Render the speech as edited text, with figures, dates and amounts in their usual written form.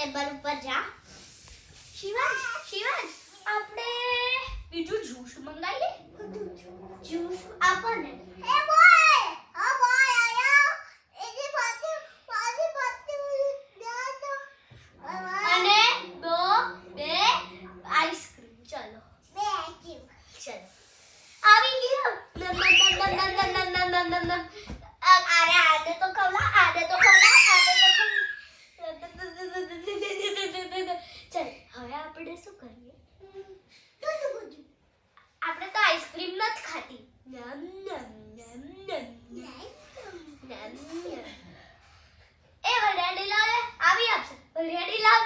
Table ઉપર જા. શિવાંશ આપણે બીજું જ્યુસ મંગાવીએ. જ્યુસ આપણને એ બોય આયા એની પાછી અને બે આઈસ્ક્રીમ. ચલો બે આઈસ્ક્રીમ. ચલો આવી ગયો. આને તો ખવડા ચલ હવે આપણે શું કરીએ? આપણે તો આઈસ્ક્રીમ નથી ખાતી. એ વરિયાળી લાવે આવી આપશે. વરિયાળી લાવ.